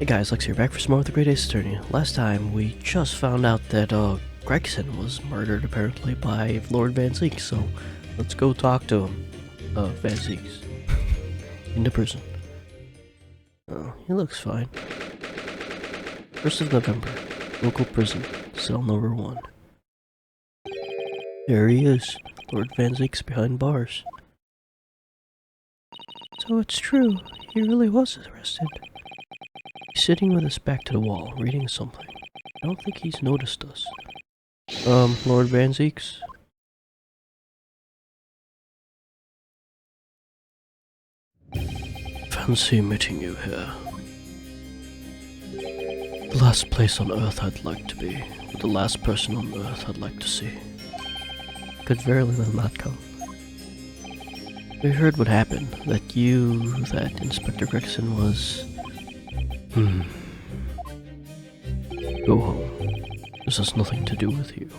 Hey guys, Lex here, back for some more with the Great Ace Attorney. Last time, we just found out that, Gregson was murdered, apparently, by Lord Van Zieks, so let's go talk to him. Van Zieks. Into prison. Oh, he looks fine. 1st of November, local prison, cell number 1. There he is, Lord Van Zieks behind bars. So it's true, he really was arrested. He's sitting with his back to the wall, reading something. I don't think he's noticed us. Lord Van Zieks? Fancy meeting you here. The last place on Earth I'd like to be, but the last person on Earth I'd like to see. Could very well not come. We heard what happened, that Inspector Gregson was... Go home. This has nothing to do with you.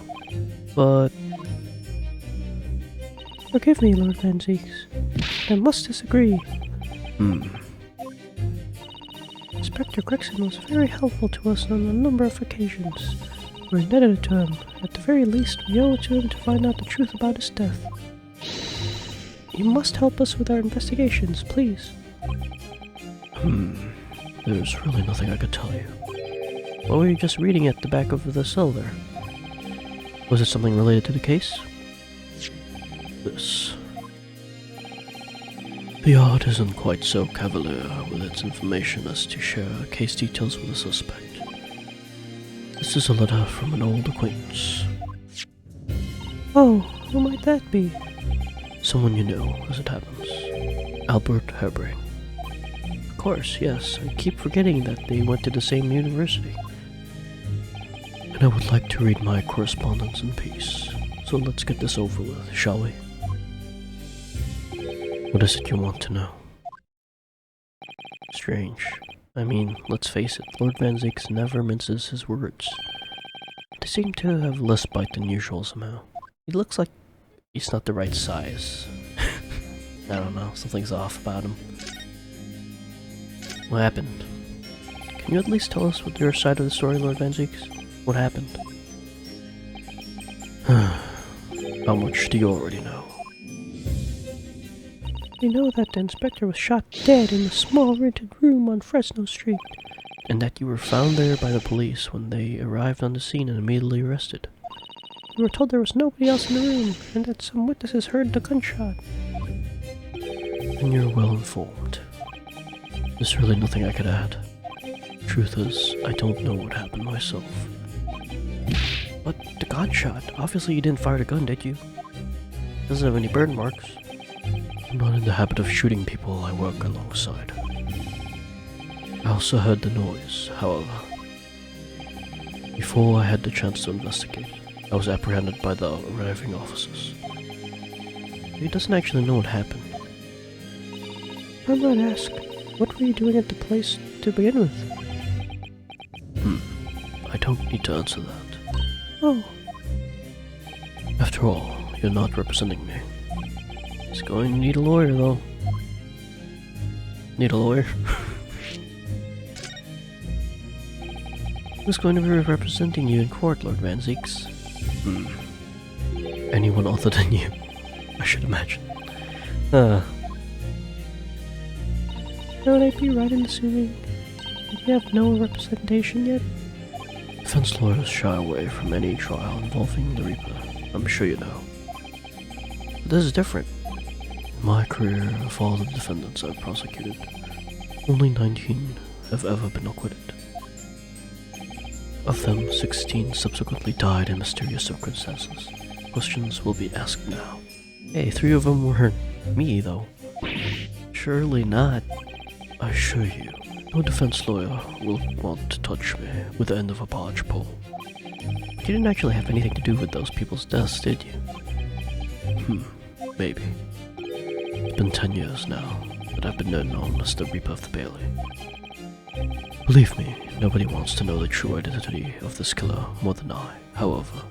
But... Forgive me, Lord Van Zieks. I must disagree. Inspector Gregson was very helpful to us on a number of occasions. We're indebted to him. At the very least, we owe it to him to find out the truth about his death. You must help us with our investigations, please. There's really nothing I could tell you. What were you just reading at the back of the cell there? Was it something related to the case? This. The yard isn't quite so cavalier with its information as to share case details with the suspect. This is a letter from an old acquaintance. Oh, who might that be? Someone you know, as it happens. Albert Herbring. Of course, yes. I keep forgetting that they went to the same university. And I would like to read my correspondence in peace. So let's get this over with, shall we? What is it you want to know? Strange. I mean, let's face it, Lord Van Zieks never minces his words. They seem to have less bite than usual somehow. He looks like he's not the right size. I don't know, something's off about him. What happened? Can you at least tell us what your side of the story, Lord Van Zieks? What happened? How much do you already know? We know that the inspector was shot dead in a small rented room on Fresno Street. And that you were found there by the police when they arrived on the scene and immediately arrested. We were told there was nobody else in the room, and that some witnesses heard the gunshot. And you're well informed. There's really nothing I could add. Truth is, I don't know what happened myself. But the gunshot, obviously you didn't fire the gun, did you? Doesn't have any burn marks. I'm not in the habit of shooting people I work alongside. I also heard the noise, however. Before I had the chance to investigate, I was apprehended by the arriving officers. He doesn't actually know what happened. I might ask, what were you doing at the place to begin with? I don't need to answer that. Oh. After all, you're not representing me. He's going to need a lawyer, though. Need a lawyer? Who's going to be representing you in court, Lord Van Zieks? Anyone other than you, I should imagine. Would I be right in assuming that you have no representation yet? Defense lawyers shy away from any trial involving the Reaper, I'm sure you know. But this is different. In my career, of all the defendants I've prosecuted, only 19 have ever been acquitted. Of them, 16 subsequently died in mysterious circumstances. Questions will be asked now. Hey, 3 of them weren't me, though. Surely not. I assure you, no defense lawyer will want to touch me with the end of a barge pole. You didn't actually have anything to do with those people's deaths, did you? Maybe. It's been 10 years now that I've been known as the Reaper of the Bailey. Believe me, nobody wants to know the true identity of this killer more than I. However,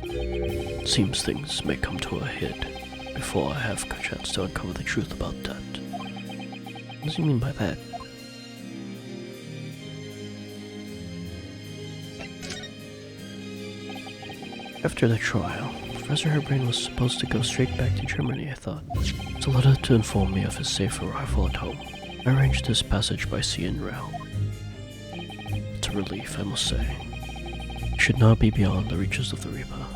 it seems things may come to a head before I have a chance to uncover the truth about that. What does he mean by that? After the trial, Professor Herbrain was supposed to go straight back to Germany, I thought. It's a letter to inform me of his safe arrival at home. I arranged his passage by sea and rail. It's a relief, I must say. He should not be beyond the reaches of the Reaper.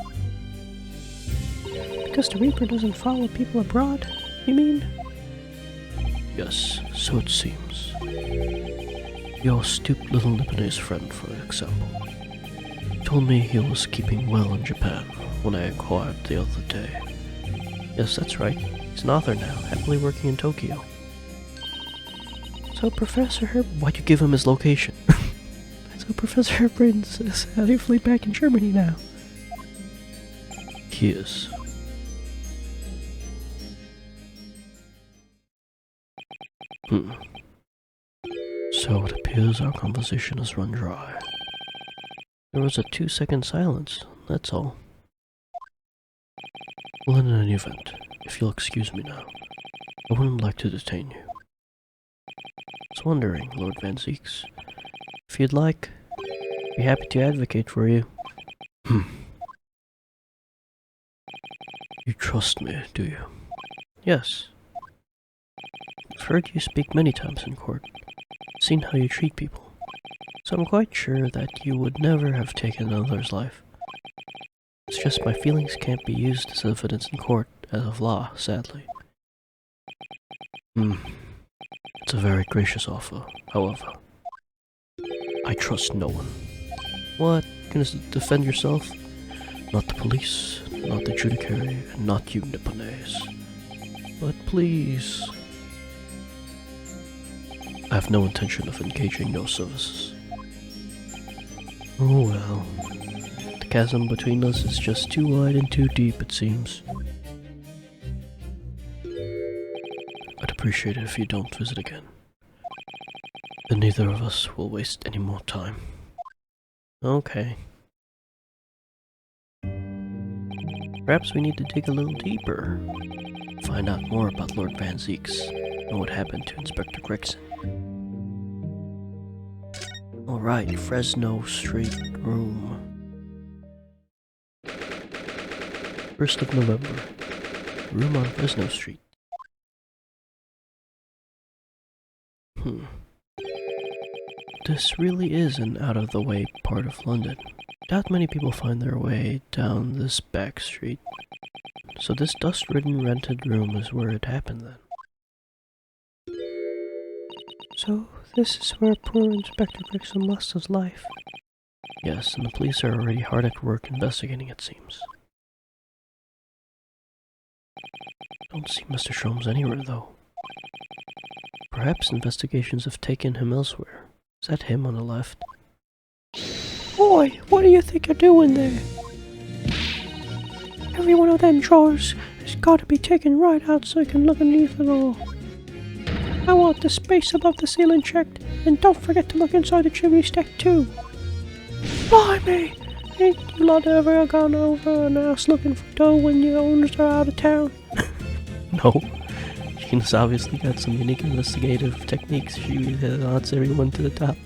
Because the Reaper doesn't follow people abroad, you mean? Yes, so it seems. Your astute little Nipponese friend, for example, told me he was keeping well in Japan when I inquired the other day. Yes, that's right. He's an author now, happily working in Tokyo. So Professor why'd you give him his location? So Professor Herbrain is safely back in Germany now. He is. So it appears our conversation has run dry. There was a 2-second silence, that's all. Well, in any event, if you'll excuse me now, I wouldn't like to detain you. I was wondering, Lord Van Zieks, if you'd like, I'd be happy to advocate for you. You trust me, do you? Yes. I've heard you speak many times in court, seen how you treat people, so I'm quite sure that you would never have taken another's life. It's just my feelings can't be used as evidence in court as of law, sadly. It's a very gracious offer, however. I trust no one. What? Gonna defend yourself? Not the police, not the judiciary, and not you Nipponese. But please... I have no intention of engaging your services. Oh well. The chasm between us is just too wide and too deep, it seems. I'd appreciate it if you don't visit again. Then neither of us will waste any more time. Okay. Perhaps we need to dig a little deeper. Find out more about Lord Van Zieks and what happened to Inspector Gregson. Alright, Fresno Street Room. 1st of November. Room on Fresno Street. This really is an out-of-the-way part of London. Not many people find their way down this back street. So this dust-ridden rented room is where it happened then. So, this is where poor Inspector Gregson lost his life. Yes, and the police are already hard at work investigating, it seems. Don't see Mr. Sholmes anywhere, though. Perhaps investigations have taken him elsewhere. Is that him on the left? Boy, what do you think you're doing there? Every one of them drawers has got to be taken right out so I can look underneath it all. I want the space above the ceiling checked, and don't forget to look inside the chimney stack too. Blimey! Ain't you lot ever gone over an house looking for dough when your owners are out of town? No. Gina's obviously got some unique investigative techniques. She odds everyone to the top.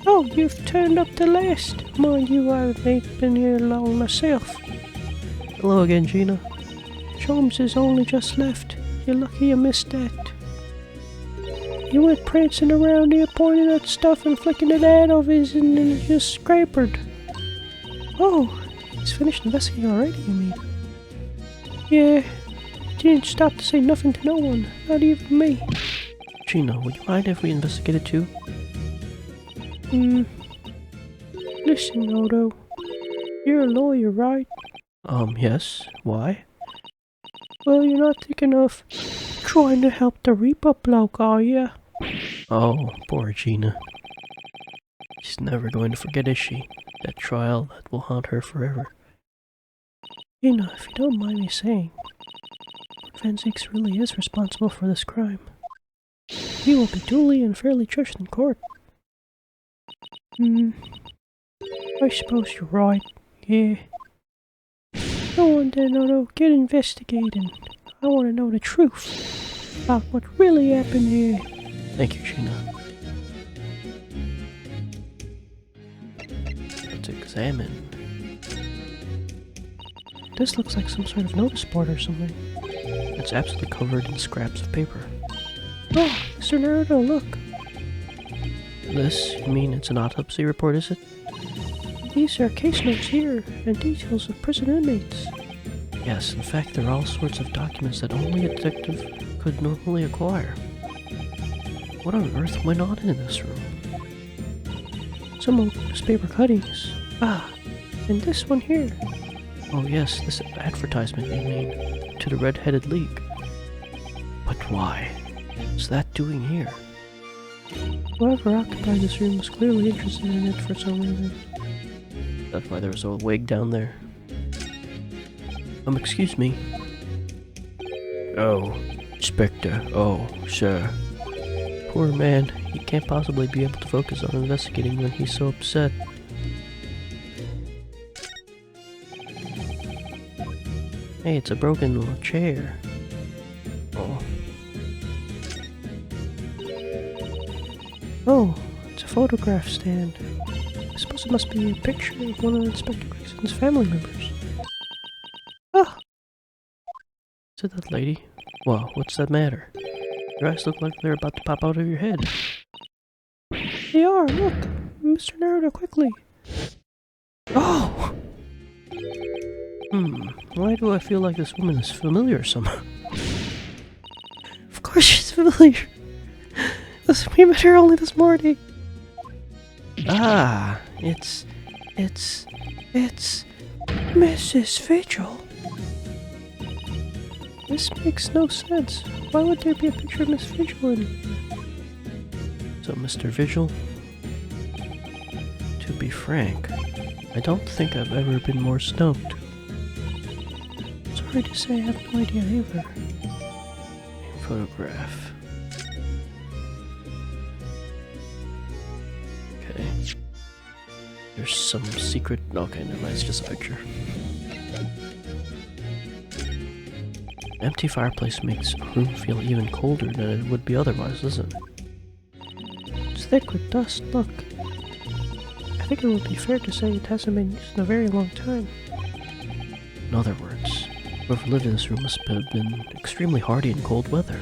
Oh, you've turned up the list. Mind you, I ain't been here long myself. Hello again, Gina. Sholmes has only just left. You're lucky you missed that. He went prancing around here pointing at stuff and flicking an ad of his and then just scrapered. Oh, he's finished investigating already, you mean? Yeah, he didn't stop to say nothing to no one, not even me. Gina, would you mind if we investigated too? Listen, Odo. You're a lawyer, right? Yes. Why? Well, you're not thinking of trying to help the Reaper bloke, are you? Oh, poor Gina. She's never going to forget, is she? That trial that will haunt her forever. Gina, if you don't mind me saying, Van Zieks really is responsible for this crime. He will be duly and fairly judged in court. I suppose you're right, yeah. Go on then, Otto, get investigating. I want to know the truth about what really happened here. Thank you, Gina. That's examine. This looks like some sort of notice board or something. It's absolutely covered in scraps of paper. Oh, Mr. Naruto, look! This, you mean it's an autopsy report, is it? These are case notes here, and details of prison inmates. Yes, in fact, there are all sorts of documents that only a detective could normally acquire. What on earth went on in this room? Some old newspaper cuttings. Ah, and this one here. Oh yes, this advertisement, you mean, to the Red-Headed League. But why? What's that doing here? Whoever occupied this room was clearly interested in it for some reason. That's why there was a wig down there. Excuse me. Oh, Inspector. Oh, sir. Poor man. He can't possibly be able to focus on investigating when he's so upset. Hey, it's a broken chair. Oh. Oh, it's a photograph stand. I suppose it must be a picture of one of Inspector Greggson's family members. Ah! Is it that lady? Well, what's that matter? Your eyes look like they're about to pop out of your head. They are, look! Mr. Naruto, quickly! Oh! Why do I feel like this woman is familiar somehow? Of course she's familiar! Listen, we met her only this morning! Ah, it's Mrs. Vigil. This makes no sense. Why would there be a picture of Miss Vigil in here? So, Mr. Vigil, to be frank, I don't think I've ever been more stumped. Sorry to say, I have no idea either. Photograph. Okay. There's some secret... Okay, never mind, it's just a picture. Empty fireplace makes a room feel even colder than it would be otherwise, doesn't it? It's thick with dust, look. I think it would be fair to say it hasn't been used in a very long time. In other words, whoever lived in this room must have been extremely hardy in cold weather.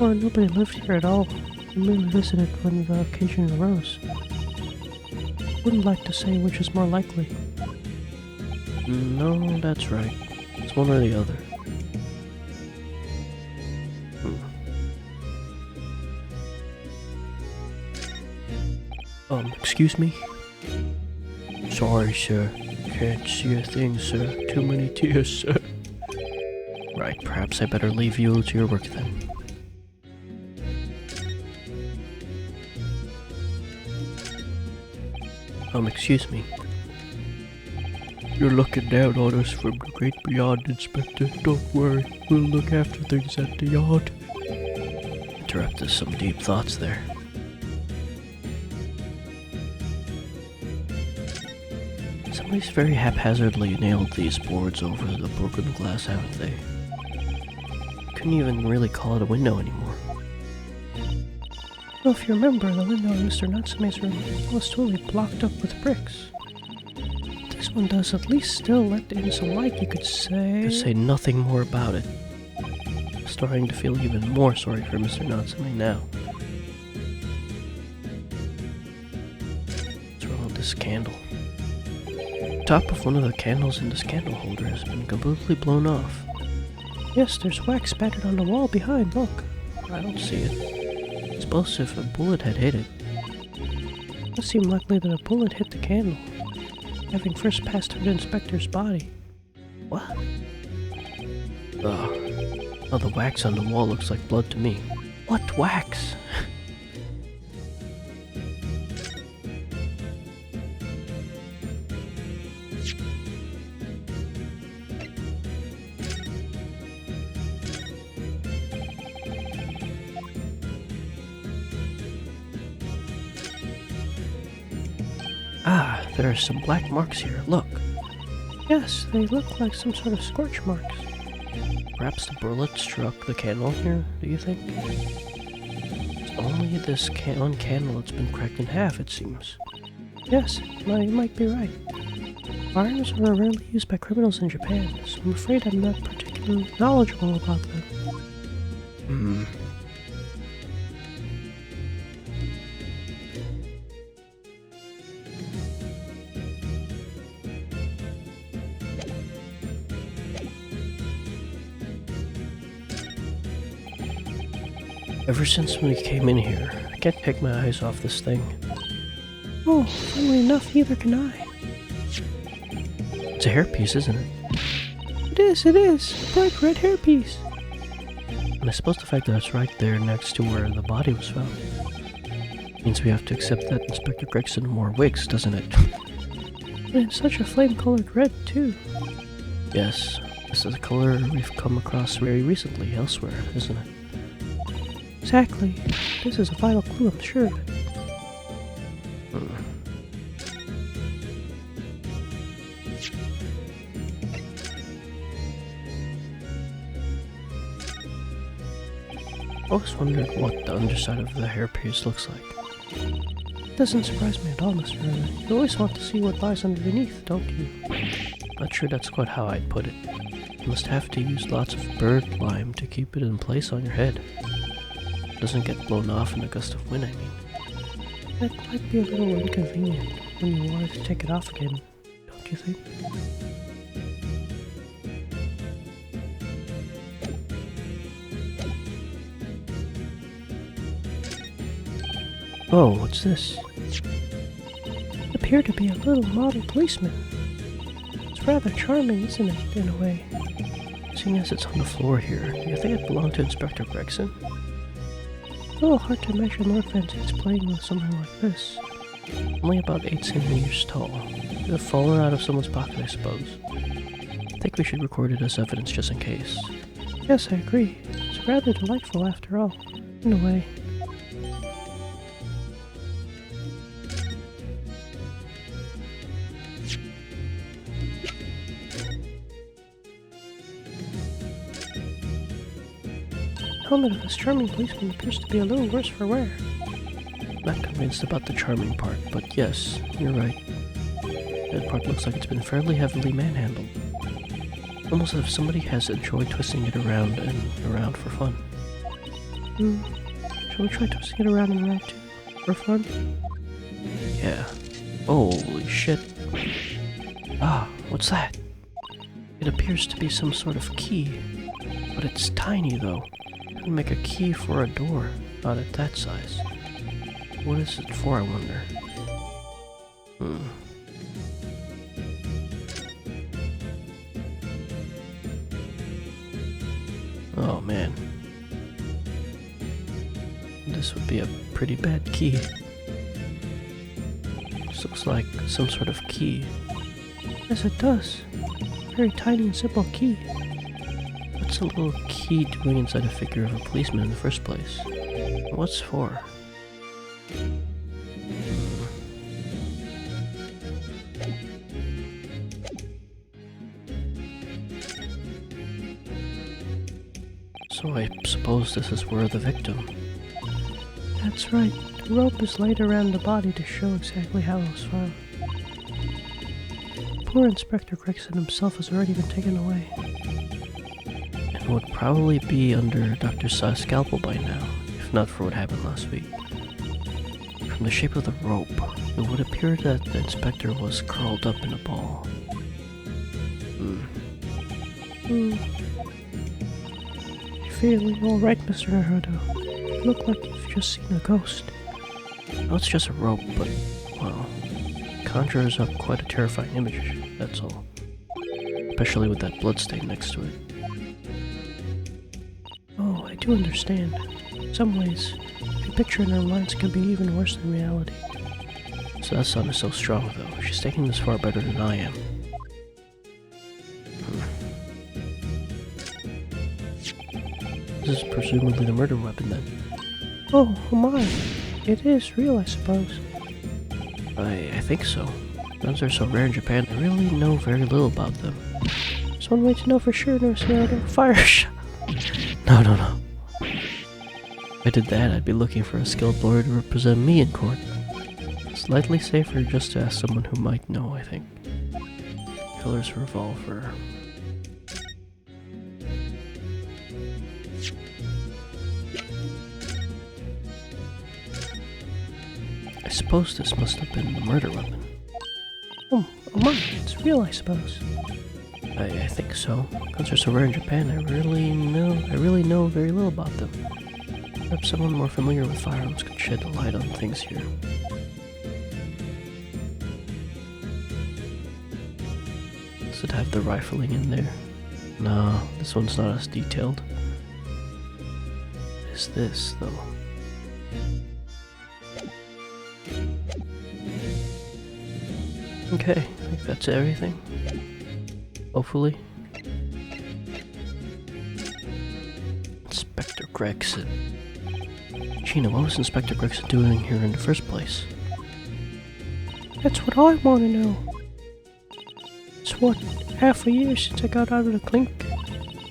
Or nobody lived here at all, and merely visited when the occasion arose. Wouldn't like to say which is more likely. No, that's right. It's one or the other. Excuse me? Sorry, sir. Can't see a thing, sir. Too many tears, sir. Right, perhaps I better leave you to your work then. Excuse me. You're looking down on us from the great beyond, Inspector. Don't worry, we'll look after things at the yard. Interrupted some deep thoughts there. Somebody's very haphazardly nailed these boards over the broken glass, haven't they? Couldn't even really call it a window anymore. Well, if you remember, the window in Mr. Natsume's room was totally blocked up with bricks. This one does at least still let in some light, you could say. To say nothing more about it. Starting to feel even more sorry for Mr. Natsume now. What's wrong with this candle? The top of one of the candles in this candle holder has been completely blown off. Yes, there's wax spattered on the wall behind, look. I don't see it. I suppose if a bullet had hit it. It does seem likely that a bullet hit the candle, having first passed through the inspector's body. What? Oh, the wax on the wall looks like blood to me. What wax? Ah, there are some black marks here, look. Yes, they look like some sort of scorch marks. Perhaps the bullet struck the candle here, do you think? It's only this one candle that's been cracked in half, it seems. Yes, you might be right. Firearms are rarely used by criminals in Japan, so I'm afraid I'm not particularly knowledgeable about them. Hmm. Ever since we came in here, I can't take my eyes off this thing. Oh, funnily enough, neither can I. It's a hairpiece, isn't it? It is. Bright red hairpiece. And I suppose the fact that it's right there next to where the body was found means we have to accept that Inspector Gregson wore wigs, doesn't it? And it's such a flame-colored red, too. Yes, this is a color we've come across very recently elsewhere, isn't it? Exactly. This is a vital clue, I'm sure of it. I always wondered what the underside of the hairpiece looks like. It doesn't surprise me at all, Mr. Ernie. You always want to see what lies underneath, don't you? Not sure that's quite how I'd put it. You must have to use lots of bird lime to keep it in place on your head. It doesn't get blown off in a gust of wind, I mean. That might be a little inconvenient when you wanted to take it off again, don't you think? Oh, what's this? Appear to be a little model policeman. It's rather charming, isn't it, in a way? Seeing as it's on the floor here, do you think it belonged to Inspector Gregson? A little hard to imagine Lord Van Zieks playing with something like this. Only about 8 centimeters tall. It would have fallen out of someone's pocket, I suppose. I think we should record it as evidence just in case. Yes, I agree. It's rather delightful after all, in a way. The helmet of this charming policeman appears to be a little worse for wear. Not convinced about the charming part, but yes, you're right. That part looks like it's been fairly heavily manhandled. Almost as if somebody has enjoyed twisting it around and around for fun. Shall we try twisting it around and around too? For fun? Yeah. Holy shit. Ah, what's that? It appears to be some sort of key. But it's tiny though. Couldn't make a key for a door, not at that size. What is it for, I wonder? Oh man. This would be a pretty bad key. This looks like some sort of key. Yes, it does. Very tiny and simple key. What's a little key doing inside a figure of a policeman in the first place? What's for? So I suppose this is where the victim... That's right. The rope is laid around the body to show exactly how it was found. Poor Inspector Gregson himself has already been taken away. And would probably be under Dr. Sa's scalpel by now, if not for what happened last week. From the shape of the rope, it would appear that the inspector was curled up in a ball. You feeling alright, Mr. Naruto? You look like you've just seen a ghost. No, it's just a rope, but, well, it conjures up quite a terrifying image, that's all. Especially with that bloodstain next to it. Oh, I do understand. In some ways, a picture in our minds can be even worse than reality. So that son is so strong, though. She's taking this far better than I am. This is presumably the murder weapon, then. Oh my. It is real, I suppose. I think so. Guns are so rare in Japan, I really know very little about them. There's one way to know for sure, Nurse Naruto. Fire shot! No. If I did that, I'd be looking for a skilled lawyer to represent me in court. Slightly safer just to ask someone who might know, I think. Killer's revolver. I suppose this must have been the murder weapon. Oh, mine. It's real, I suppose. I think so. Guns are so rare in Japan, I really know very little about them. Perhaps someone more familiar with firearms could shed light on things here. Does it have the rifling in there? No, this one's not as detailed. What is this, though? Okay, I think that's everything. Hopefully. Inspector Gregson. Gina, what was Inspector Gregson doing here in the first place? That's what I want to know. It's what, half a year since I got out of the clink.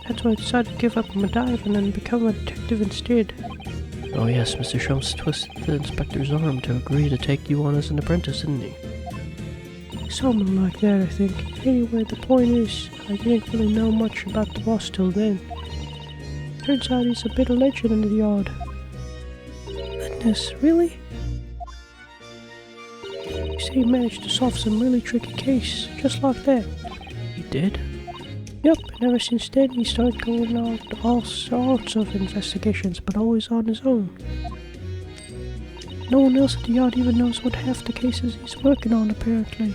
That's why I decided to give up my diving and become a detective instead. Oh yes, Mr. Shumps twisted the inspector's arm to agree to take you on as an apprentice, didn't he? Something like that, I think. Anyway, the point is, I didn't really know much about the boss till then. Turns out he's a bit of legend in the yard. Goodness, really? You say he managed to solve some really tricky case, just like that. He did? Yep, and ever since then he started going out all sorts of investigations, but always on his own. No one else at the yard even knows what half the cases he's working on, apparently.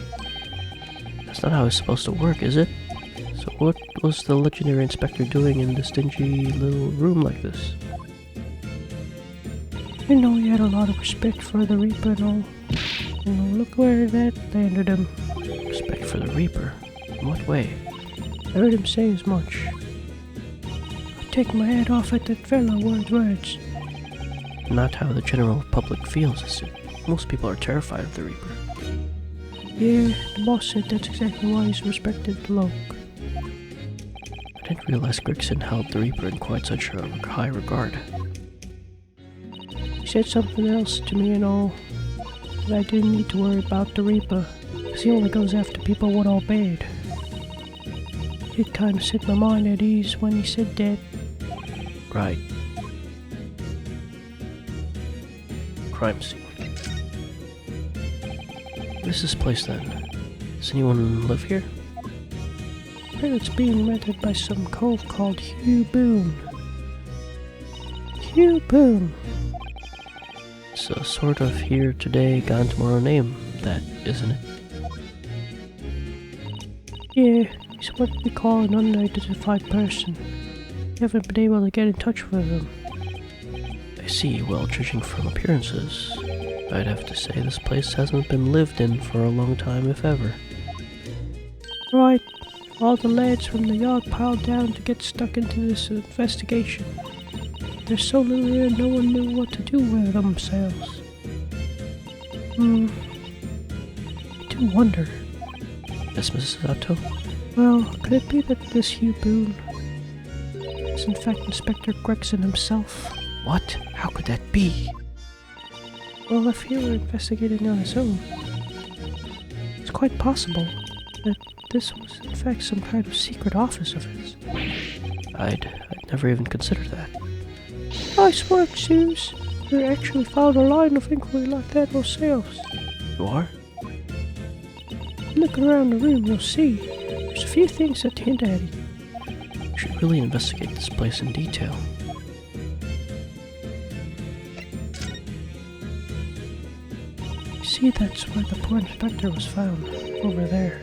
That's not how it's supposed to work, is it? So what was the legendary inspector doing in this dingy little room like this? You know, he had a lot of respect for the Reaper and all. You know, look where that landed him. Respect for the Reaper? In what way? I heard him say as much. I'd take my head off at that fellow words. Not how the general public feels, is it? Most people are terrified of the Reaper. Yeah, the boss said that's exactly why he's respected the loc. I didn't realize Gregson held the Reaper in quite such a high regard. He said something else to me and all, that I didn't need to worry about the Reaper, because he only goes after people with all bad. It kind of set my mind at ease when he said that. Right. Crime scene. What is this place then? Does anyone live here? I heard it's being rented by some cove called Hugh Boone. Hugh Boone. It's a sort of here today, gone tomorrow name, that, isn't it? Yeah, he's what we call an unidentified person. We haven't been able to get in touch with him. I see. Well, judging from appearances, I'd have to say this place hasn't been lived in for a long time, if ever. Right. All the lads from the yard piled down to get stuck into this investigation. There's so little here, no one knew what to do with themselves. I do wonder. Yes, Mrs. Otto? Well, could it be that this Hugh Boone is in fact Inspector Gregson himself? What? How could that be? Well, if he were investigating on his own, it's quite possible that this was in fact some kind of secret office of his. I'd never even considered that. Nice work, Zeus. We actually found a line of inquiry like that ourselves. You are? Look around the room, you'll see. There's a few things that hint at it. We should really investigate this place in detail. See, that's where the poor inspector was found, over there.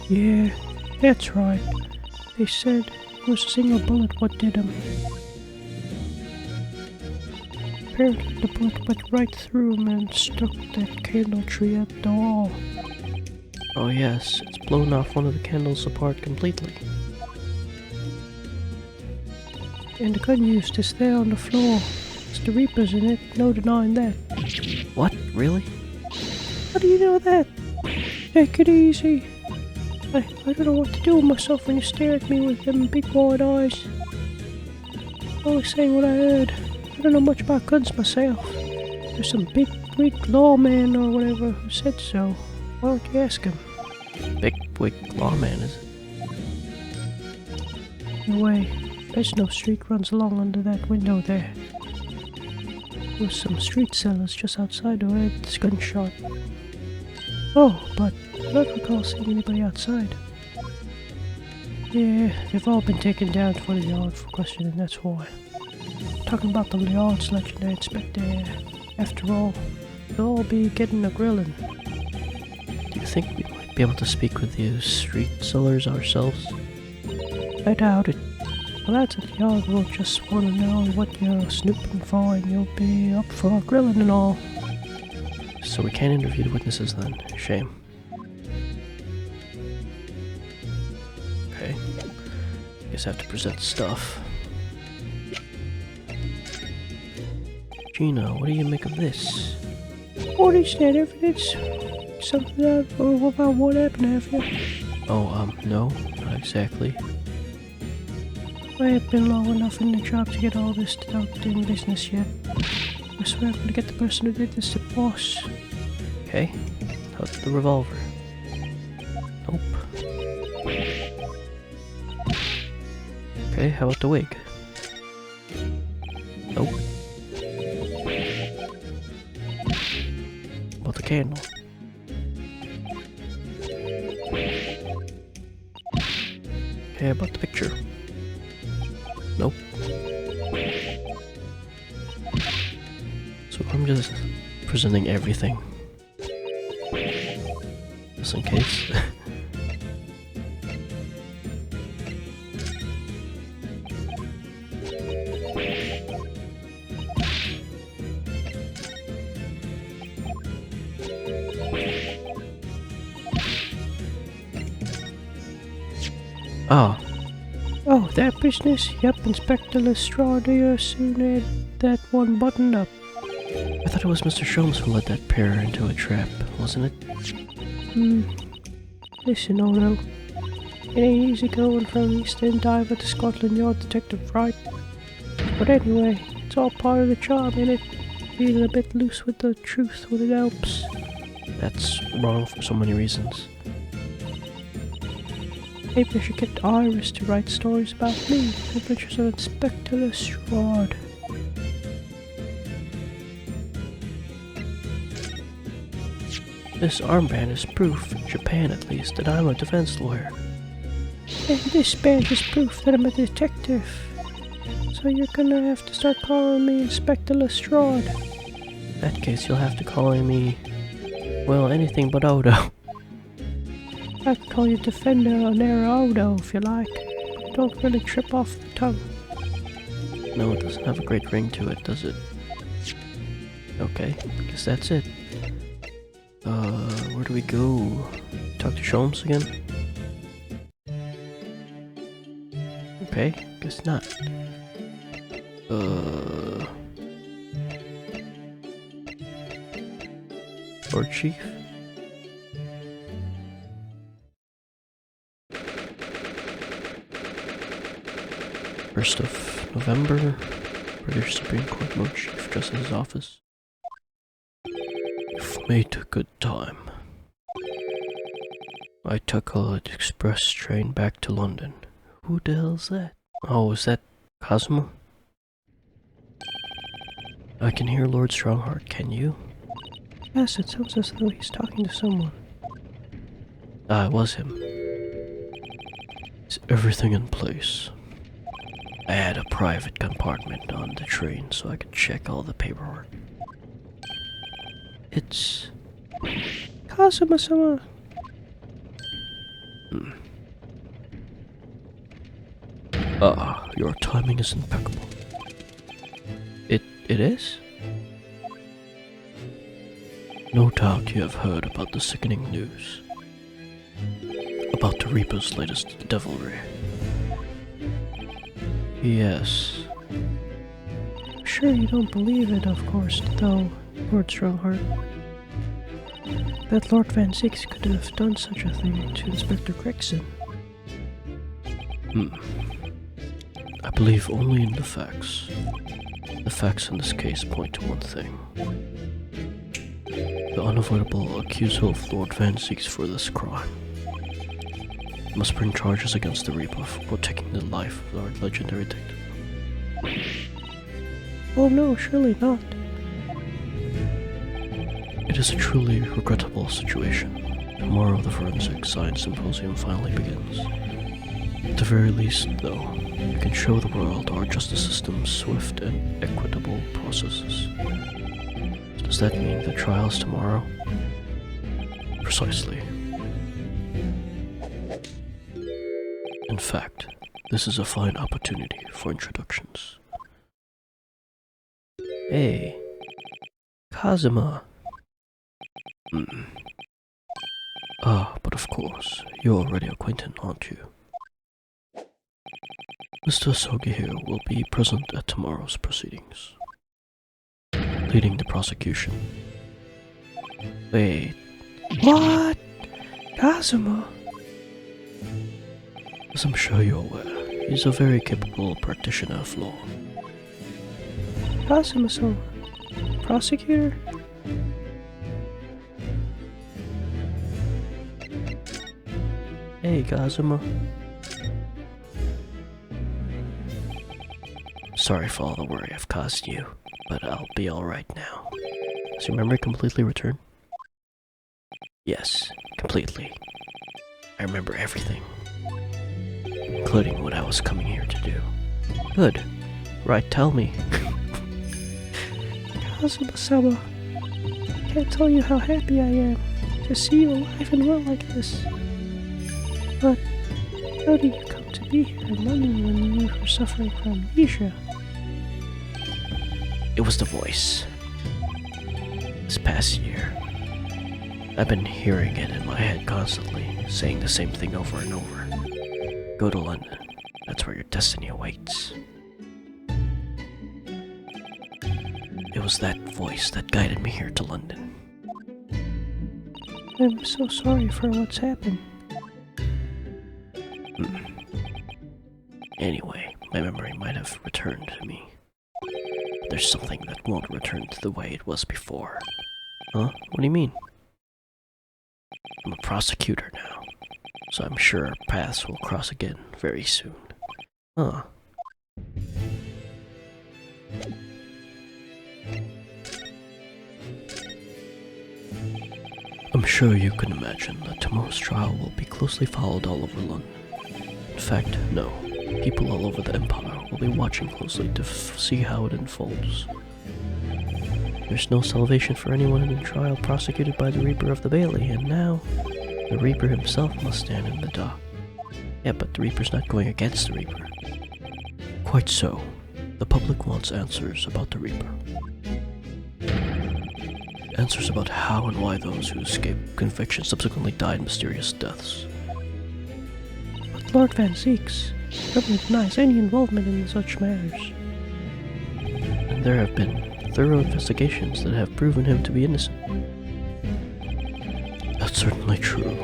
Yeah, that's right. They said it was a single bullet what did him. Apparently the bullet went right through him and struck that candle tree at the wall. Oh yes, it's blown off one of the candles apart completely. And the gun used is there on the floor. The Reaper's in it, no denying that. What? Really? How do you know that? Take it easy. I don't know what to do with myself when you stare at me with them big wide eyes. I'm only saying what I heard. I don't know much about guns myself. There's some big wig lawman or whatever who said so. Why don't you ask him? Big wig lawman, is it? Anyway, Fresno Street runs along under that window there. There was some street sellers just outside who heard this gunshot. Oh, but I don't recall seeing anybody outside. Yeah, they've all been taken down to the yard for questioning, that's why. Talking about the yard's legendary inspector, after all, they'll all be getting a grilling. Do you think we might be able to speak with the street sellers ourselves? I doubt it. The lads at the yard will just want to know what you're snooping for, and you'll be up for grilling and all. So we can't interview the witnesses then. Shame. Okay. Guess I have to present stuff. Gina, what do you make of this? What is that evidence? Something about what happened, have you? Oh, no, not exactly. I have been long enough in the job to get all this without doing business yet. I swear I'm gonna get the person who did this to boss. Okay, how's the revolver? Nope. Okay, how about the wig? Nope. How about the candle? Okay, how about the picture? Nope. So I'm just presenting everything. Just in case. Oh. Oh, that business? Yep, Inspector Lestrade soon had that one buttoned up. I thought it was Mr. Sholmes who led that pair into a trap, wasn't it? Listen, Odo. It ain't easy going from East End Diver to Scotland Yard detective, right? But anyway, it's all part of the job, innit? Being a bit loose with the truth when it helps. That's wrong for so many reasons. Maybe I should get Iris to write stories about me, adventures of Inspector Lestrade. This armband is proof, in Japan at least, that I'm a defense lawyer. And this badge is proof that I'm a detective. So you're gonna have to start calling me Inspector Lestrade. In that case, you'll have to call me, well, anything but Odo. I could call you Defender Nero Odo if you like, but don't really trip off the tongue. No, it doesn't have a great ring to it, does it? Okay, guess that's it. Where do we go? Talk to Sholmes again? Okay, guess not. Lord Chief? First of November, British Supreme Court Lord Chief Justice's office. You've made a good time. I took a express train back to London. Who the hell's that? Oh, is that Cosmo? I can hear Lord Strongheart, can you? Yes, it sounds as though he's talking to someone. Ah, it was him. Is everything in place? I had a private compartment on the train so I could check all the paperwork. It's... Kazuma-sama! Your timing is impeccable. It is? No doubt you have heard about the sickening news. About the Reaper's latest devilry. Yes. I'm sure you don't believe it, of course, though, Lord Strongheart. That Lord Van Zieks couldn't have done such a thing to Inspector Gregson. I believe only in the facts. The facts in this case point to one thing. the unavoidable accusal of Lord Van Zieks for this crime. Must bring charges against the Reaper for taking the life of our legendary detective. Oh no, surely not. It is a truly regrettable situation. Tomorrow the Forensic Science Symposium finally begins. At the very least, though, we can show the world our justice system's swift and equitable processes. Does that mean the trial's tomorrow? Precisely. In fact, this is a fine opportunity for introductions. Hey, Kazuma. Ah, but of course, you're already acquainted, aren't you? Mr. Sogi here will be present at tomorrow's proceedings, leading the prosecution. Wait. What? Kazuma? As I'm sure you're aware, he's a very capable practitioner of law. Kazuma-sama? Prosecutor? Hey, Kazuma. Sorry for all the worry I've caused you, but I'll be alright now. Has your memory completely returned? Yes, completely. I remember everything, including what I was coming here to do. Good. Right, tell me. Kazuma-sama, I can't tell you how happy I am to see you alive and well like this. But how did you come to be here in London when you were suffering from amnesia? It was the voice. This past year, I've been hearing it in my head constantly, saying the same thing over and over. Go to London. That's where your destiny awaits. It was that voice that guided me here to London. I'm so sorry for what's happened. Anyway, my memory might have returned to me. There's something that won't return to the way it was before. Huh? What do you mean? I'm a prosecutor now, so I'm sure our paths will cross again very soon. Huh. I'm sure you can imagine that tomorrow's trial will be closely followed all over London. In fact, no. People all over the Empire will be watching closely to see how it unfolds. There's no salvation for anyone in a trial prosecuted by the Reaper of the Bailey, and now the Reaper himself must stand in the dock. Yeah, but the Reaper's not going against the Reaper. Quite so. The public wants answers about the Reaper. Answers about how and why those who escaped conviction subsequently died mysterious deaths. But Lord Van Zieks, the government denies any involvement in such matters. And there have been thorough investigations that have proven him to be innocent. That's certainly true,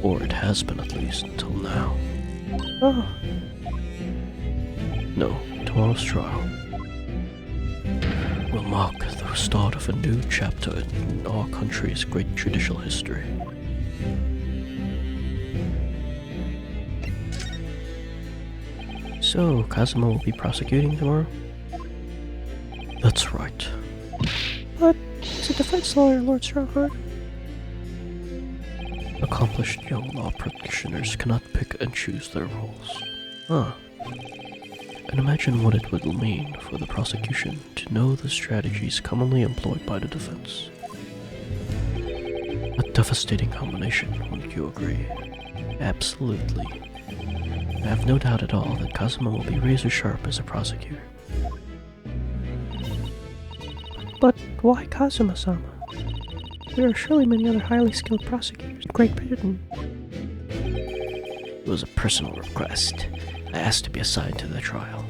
or it has been at least until now. Oh, No, tomorrow's trial will mark the start of a new chapter in our country's great judicial history. So, Kazuma will be prosecuting tomorrow? That's right. but he's a defense lawyer, Lord Strongheart. Accomplished young law practitioners cannot pick and choose their roles. Huh. And imagine what it would mean for the prosecution to know the strategies commonly employed by the defense. A devastating combination, wouldn't you agree? Absolutely. I have no doubt at all that Kazuma will be razor sharp as a prosecutor. But why Kazuma-sama? There are surely many other highly skilled prosecutors in Great Britain. It was a personal request. I asked to be assigned to the trial.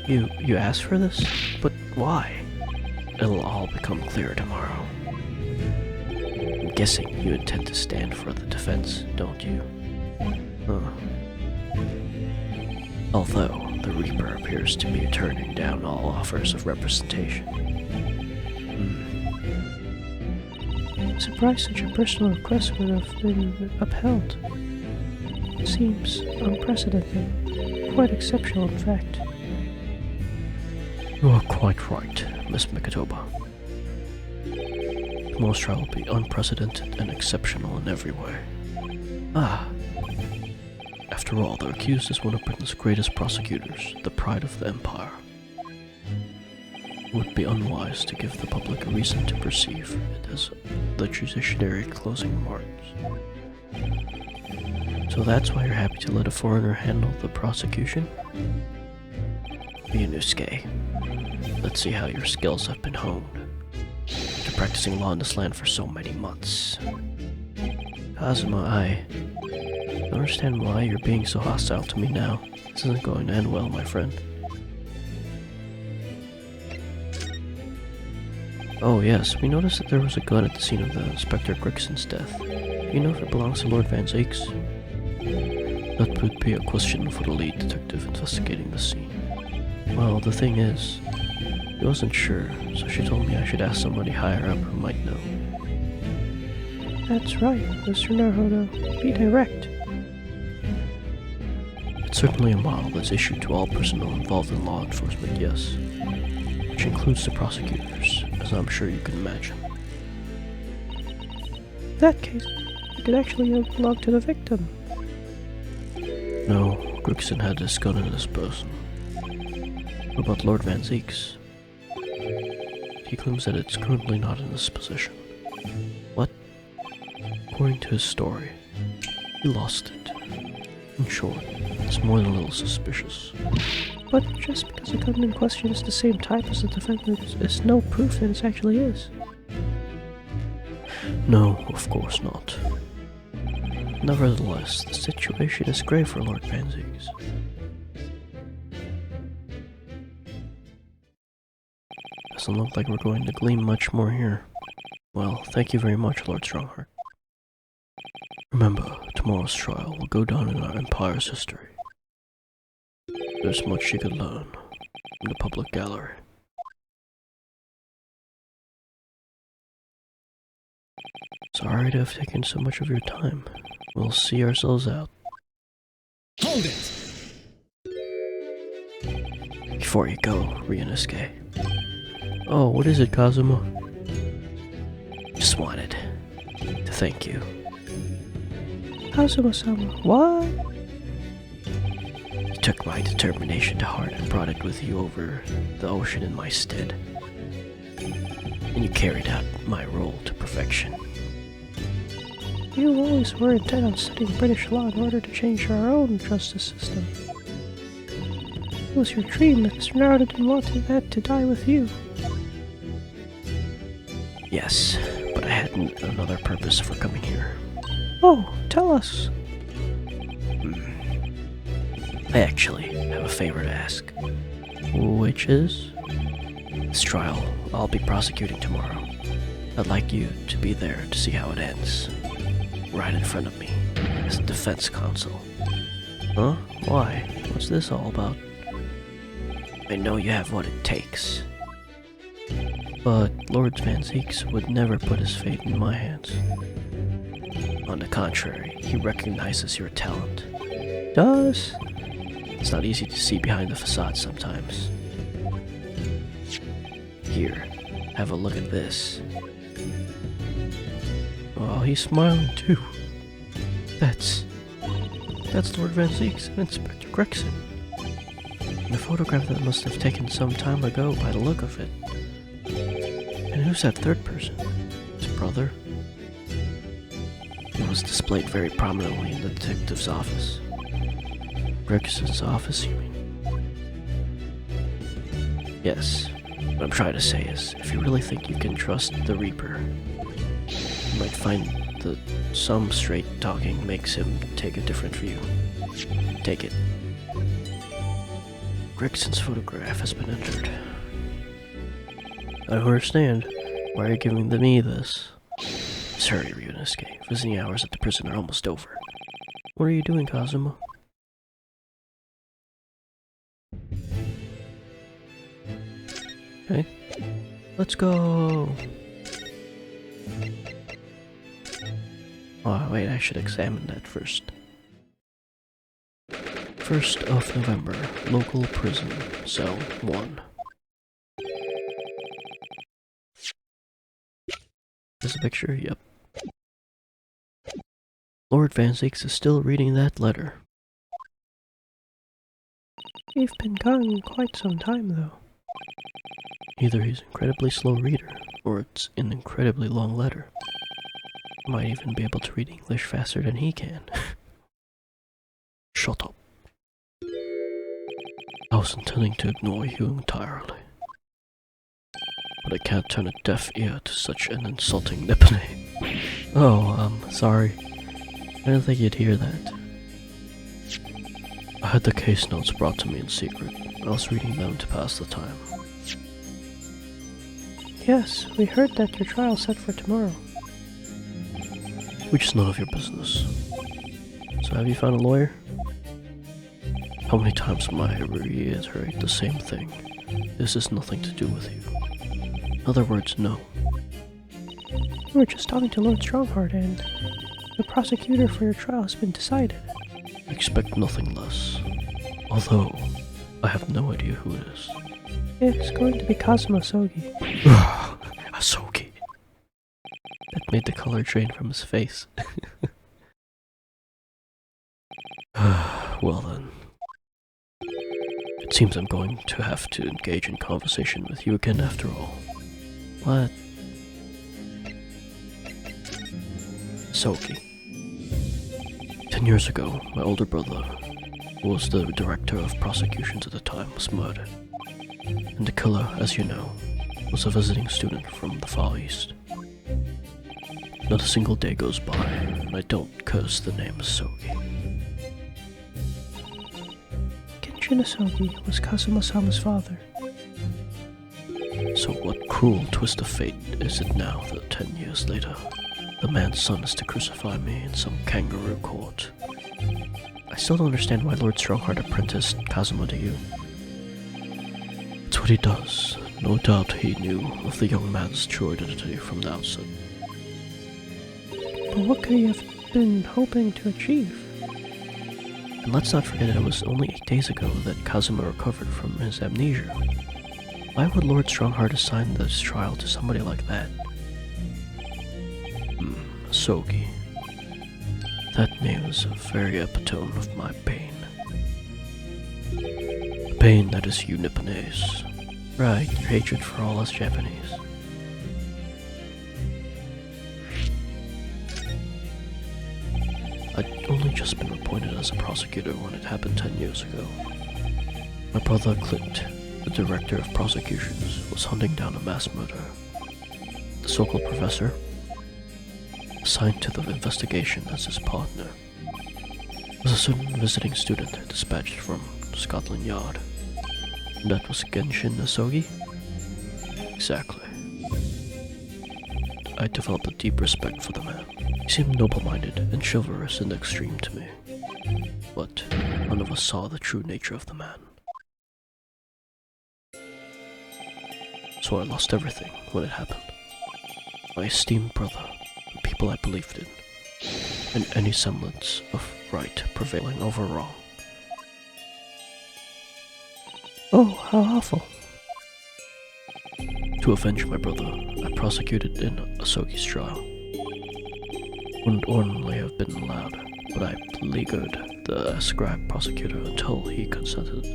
You asked for this? But why? It'll all become clear tomorrow. I'm guessing you intend to stand for the defense, don't you? Although the Reaper appears to be turning down all offers of representation. Surprised such a personal request would have been upheld. Seems unprecedented. Quite exceptional, in fact. You are quite right, Miss Mikatoba. Tomorrow's trial will be unprecedented and exceptional in every way. Ah! After all, the accused is one of Britain's greatest prosecutors, the pride of the Empire. It would be unwise to give the public a reason to perceive it as the judiciary closing remarks. So that's why you're happy to let a foreigner handle the prosecution? Ryunosuke, let's see how your skills have been honed. After practicing law in this land for so many months. Kazuma, I don't understand why you're being so hostile to me now. This isn't going to end well, my friend. Oh yes, we noticed that there was a gun at the scene of the Inspector Grigson's death. Do you know if it belongs to Lord Van Zieks? That would be a question for the lead detective investigating the scene. Well, the thing is, he wasn't sure, so she told me I should ask somebody higher up who might know. That's right, Mr. Naruto. Be direct. It's certainly a model that's issued to all personnel involved in law enforcement, yes. Which includes the prosecutors, as I'm sure you can imagine. In that case, it could actually belong to the victim. No, Grigson had this gun in his person. What about Lord Van Zieks? He claims that it's currently not in his possession. What? According to his story, he lost it. In short, it's more than a little suspicious. But just because the gun in question is the same type as the defendant is no proof that it actually is. No, of course not. Nevertheless, the situation is grave for Lord Van Zieks. Doesn't look like we're going to glean much more here. Well, thank you very much, Lord Strongheart. Remember, tomorrow's trial will go down in our Empire's history. There's much you could learn from the public gallery. Sorry to have taken so much of your time. We'll see ourselves out. Hold it! Before you go, Ryunosuke. Oh, what is it, Kazuma? Just wanted to thank you. Kazuma-sama, what? You took my determination to heart and brought it with you over the ocean in my stead. And you carried out my role to perfection. You always were intent on studying British law in order to change our own justice system. It was your dream that Mr. Naruto didn't want that to die with you. Yes, but I had another purpose for coming here. Oh, tell us. I actually have a favor to ask. Which is? This trial I'll be prosecuting tomorrow. I'd like you to be there to see how it ends. Right in front of me, as defense counsel. Huh? Why? What's this all about? I know you have what it takes. But Lord Van Zieks would never put his fate in my hands. On the contrary, he recognizes your talent. Does? It's not easy to see behind the facade sometimes. Here, have a look at this. Oh, he's smiling too. That's Lord Van Zieks and Inspector Gregson. And a photograph that must have taken some time ago by the look of it. And who's that third person? His brother? It was displayed very prominently in the detective's office. Gregson's office, you mean? Yes. What I'm trying to say is, if you really think you can trust the Reaper, you might find that some straight talking makes him take a different view. Take it. Gregson's photograph has been entered. I don't understand. Why are you giving me this? Just hurry, Ryunosuke. Visiting hours at the prison are almost over. What are you doing, Kazuma? Okay. Let's go! Oh, wait, I should examine that first. 1st of November, local prison, cell 1. There's a picture? Yep. Lord Van Zieks is still reading that letter. You've been gone quite some time, though. Either he's an incredibly slow reader, or it's an incredibly long letter. I might even be able to read English faster than he can. Shut up. I was intending to ignore you entirely. But I can't turn a deaf ear to such an insulting nippany. Oh, sorry. I didn't think you'd hear that. I had the case notes brought to me in secret. I was reading them to pass the time. Yes, we heard that your trial's set for tomorrow. Which is none of your business. So have you found a lawyer? How many times am I reiterate the same thing? This has nothing to do with you. In other words, no. We were just talking to Lord Strongheart, and the prosecutor for your trial has been decided. I expect nothing less. Although, I have no idea who it is. It's going to be Kazuma Sogi. Asogi. That made the color drain from his face. Well then. It seems I'm going to have to engage in conversation with you again after all. What? Sogi. 10 years ago, my older brother, who was the director of prosecutions at the time, was murdered. And the killer, as you know, was a visiting student from the Far East. Not a single day goes by, and I don't curse the name Sogi. Genshin Sogi was Kazuma-sama's father. So what cruel twist of fate is it now that 10 years later, the man's son is to crucify me in some kangaroo court? I still don't understand why Lord Strongheart apprenticed Kazuma to you. It's what he does. No doubt he knew of the young man's true identity from the outset. But what could he have been hoping to achieve? And let's not forget that it was only 8 days ago that Kazuma recovered from his amnesia. Why would Lord Strongheart assign this trial to somebody like that? Sogi. That name is a very epitome of my pain. The pain that is you Nipponese. Right, your hatred for all us Japanese. I'd only just been appointed as a prosecutor when it happened 10 years ago. My brother Clint, the director of prosecutions, was hunting down a mass murderer. The so-called professor, assigned to the investigation as his partner, was a certain visiting student dispatched from Scotland Yard. And that was Genshin Asogi? Exactly. I developed a deep respect for the man. He seemed noble-minded and chivalrous in the extreme to me. But none of us saw the true nature of the man. So I lost everything when it happened. My esteemed brother, the people I believed in, and any semblance of right prevailing over wrong. Oh, how awful. To avenge my brother, I prosecuted in Asogi's trial. Wouldn't ordinarily have been allowed, but I beleaguered the scribe prosecutor until he consented.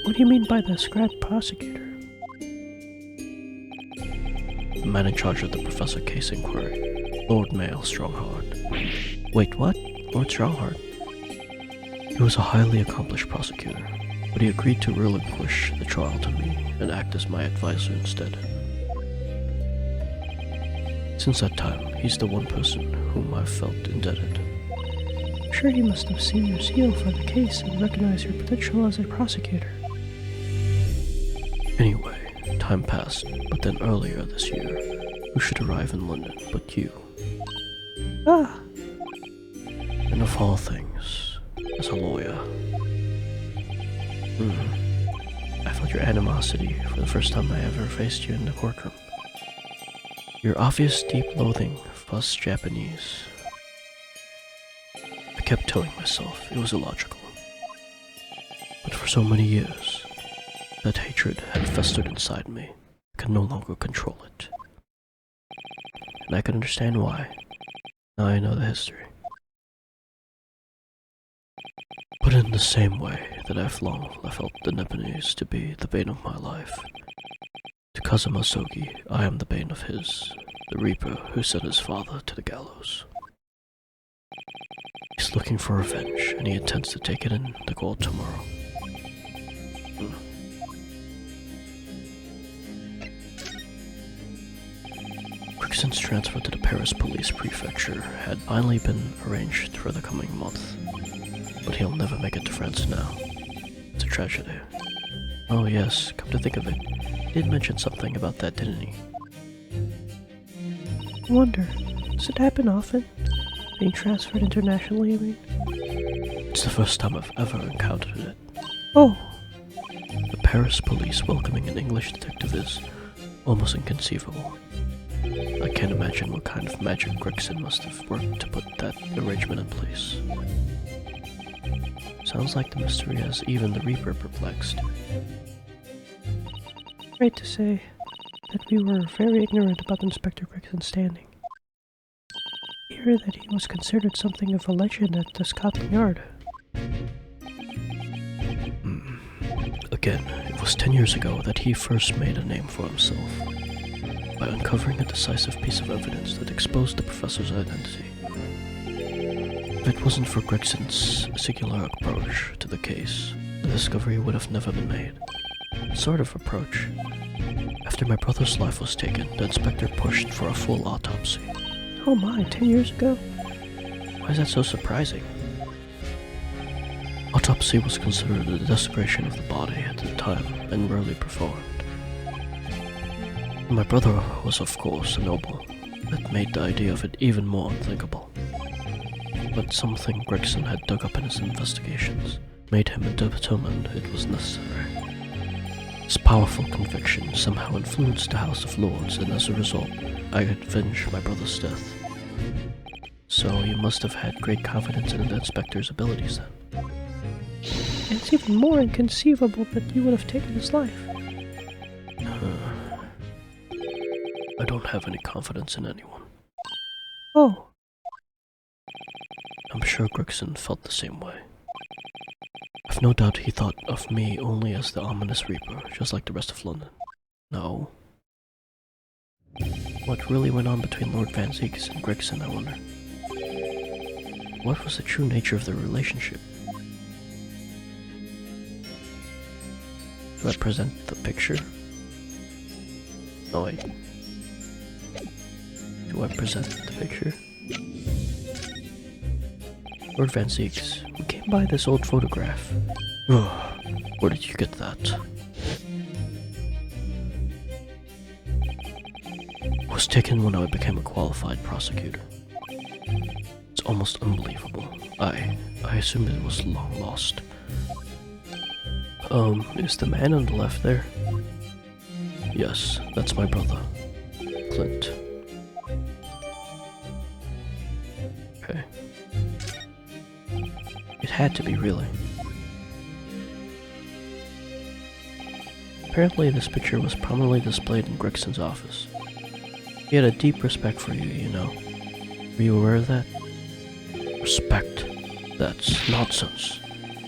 What do you mean by the scribe prosecutor? The man in charge of the Professor case inquiry, Lord Mail Strongheart. Wait, what? Lord Strongheart? He was a highly accomplished prosecutor, but he agreed to relinquish the trial to me and act as my advisor instead. Since that time, he's the one person whom I've felt indebted. I'm sure he must have seen your zeal for the case and recognized your potential as a prosecutor. Anyway, time passed, but then earlier this year, who should arrive in London but you? Ah! And of all things, as a lawyer. I felt your animosity for the first time I ever faced you in the courtroom. Your obvious deep loathing of us Japanese. I kept telling myself it was illogical. But for so many years, that hatred had festered inside me. I could no longer control it. And I could understand why. Now I know the history. But in the same way that I've long felt the Japanese to be the bane of my life, to Kazuma Sogi, I am the bane of his, the Reaper who sent his father to the gallows. He's looking for revenge, and he intends to take it in the court tomorrow. Greggson's transfer to the Paris police prefecture had finally been arranged for the coming month, but he'll never make it to France now. It's a tragedy. Oh yes, come to think of it, he did mention something about that, didn't he? I wonder, does it happen often? Being transferred internationally, I mean? It's the first time I've ever encountered it. Oh, The Paris police welcoming an English detective is almost inconceivable. I can't imagine what kind of magic Gregson must have worked to put that arrangement in place. Sounds like the mystery has even the Reaper perplexed. right to say that we were very ignorant about Inspector Gregson's standing. I hear that he was considered something of a legend at the Scotland Yard. Again, it was 10 years ago that he first made a name for himself, by uncovering a decisive piece of evidence that exposed the professor's identity. If it wasn't for Gregson's singular approach to the case, the discovery would have never been made. Sort of approach. After my brother's life was taken, the inspector pushed for a full autopsy. Oh my, 10 years ago? Why is that so surprising? Autopsy was considered a desecration of the body at the time and rarely performed. My brother was of course a noble. That made the idea of it even more unthinkable. But something Gregson had dug up in his investigations made him determined it was necessary. His powerful conviction somehow influenced the House of Lords, and as a result, I could avenge my brother's death. So you must have had great confidence in the inspector's abilities then. It's even more inconceivable that you would have taken his life. I don't have any confidence in anyone. Oh, I'm sure Gregson felt the same way. I've no doubt he thought of me only as the ominous Reaper, just like the rest of London. No. What really went on between Lord Van Zieks and Gregson, I wonder? What was the true nature of their relationship? Do I present the picture? Oh wait. Do I present the picture? Lord Van Zieks, we came by this old photograph. Where did you get that? It was taken when I became a qualified prosecutor. It's almost unbelievable. I assumed it was long lost. Is the man on the left there? Yes, that's my brother, Clint. Okay. It had to be, really. Apparently this picture was prominently displayed in Gregson's office. He had a deep respect for you, you know. Were you aware of that? Respect? That's nonsense.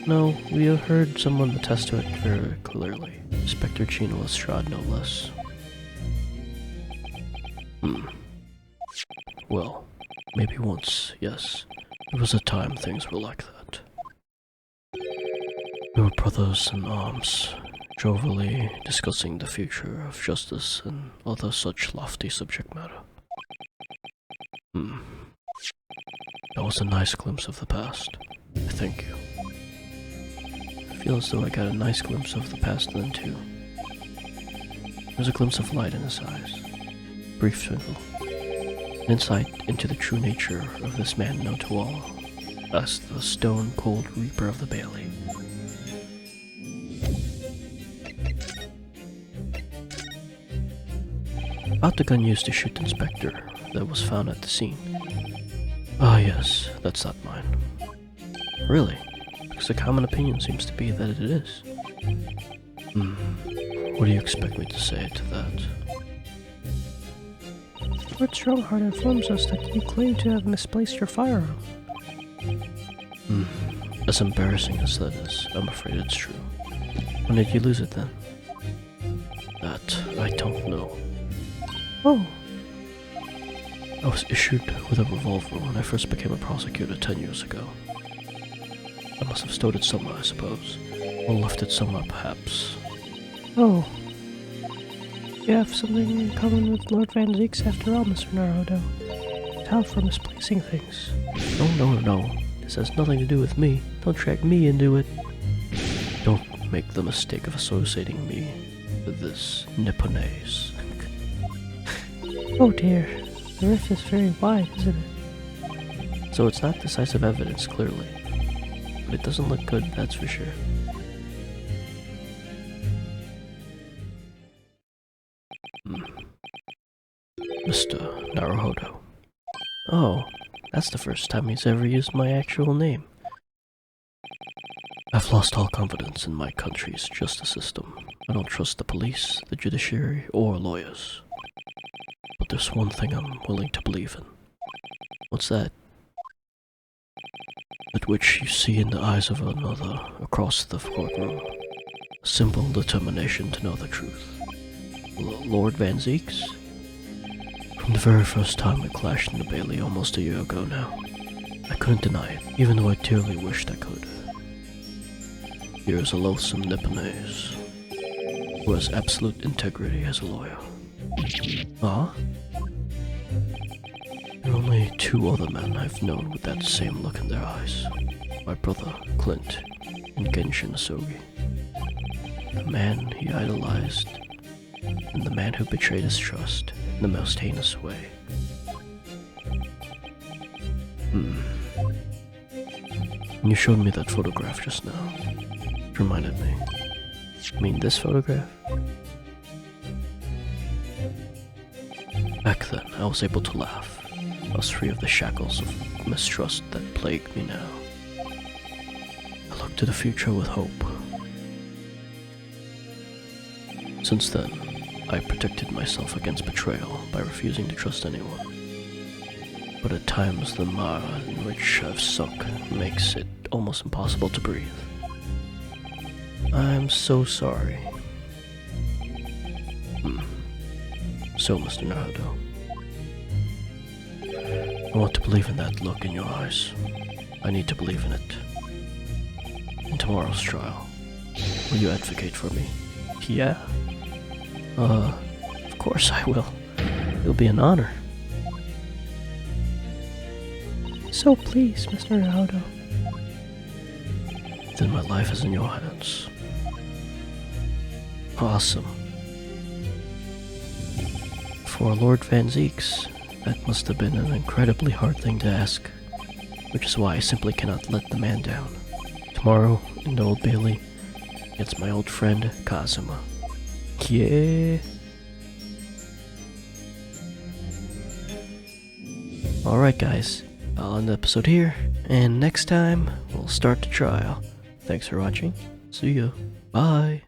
No, we have heard someone attest to it very clearly. Inspector Chino Lestrade, no less. Well, maybe once, yes. There was a time things were like that. We were brothers in arms, jovially discussing the future of justice and other such lofty subject matter. That was a nice glimpse of the past. Thank you. I feel as though I got a nice glimpse of the past then too. There's a glimpse of light in his eyes. Brief twinkle. An insight into the true nature of this man known to all as the stone-cold Reaper of the Bailey. About the gun used to shoot the inspector that was found at the scene. Ah yes, that's not mine. Really? Because the common opinion seems to be that it is. What do you expect me to say to that? Lord Strongheart informs us that you claim to have misplaced your firearm. As embarrassing as that is, I'm afraid it's true. When did you lose it then? That I don't know. Oh, I was issued with a revolver when I first became a prosecutor 10 years ago. I must have stowed it somewhere, I suppose, or left it somewhere perhaps. oh. You have something in common with Lord Van Zieks after all, Mr. Naruto. Out for misplacing things. No. This has nothing to do with me. Don't drag me into it. Don't make the mistake of associating me with this Nipponese. Oh dear, the rift is very wide, isn't it? So it's not decisive evidence, clearly. But it doesn't look good, that's for sure. Mr. Naruhodo. Oh, that's the first time he's ever used my actual name. I've lost all confidence in my country's justice system. I don't trust the police, the judiciary, or lawyers. But there's one thing I'm willing to believe in. What's that? That which you see in the eyes of another across the courtroom. A simple determination to know the truth. Lord Van Zieks? From the very first time we clashed in the Bailey almost a year ago now, I couldn't deny it, even though I dearly wished I could. Here is a loathsome Nipponese, who has absolute integrity as a lawyer. Huh? There are only two other men I've known with that same look in their eyes. My brother, Clint, and Genshin Asogi. The man he idolized, and the man who betrayed his trust in the most heinous way. When you showed me that photograph just now, it reminded me. I mean, this photograph? Back then, I was able to laugh. I was free of the shackles of mistrust that plagued me now. I looked to the future with hope. Since then, I protected myself against betrayal by refusing to trust anyone. But at times the mire in which I've sunk makes it almost impossible to breathe. I'm so sorry. So, Mr. Naruto, I want to believe in that look in your eyes. I need to believe in it. In tomorrow's trial, will you advocate for me? Yeah. Of course I will. It'll be an honor. So please, Mr. Naruto. Then my life is in your hands. Awesome. For Lord Van Zieks, that must have been an incredibly hard thing to ask, which is why I simply cannot let the man down. Tomorrow, in the Old Bailey, it's my old friend, Kazuma. Yeah. Alright guys, I'll end the episode here, and next time, we'll start the trial. Thanks for watching. See ya. Bye.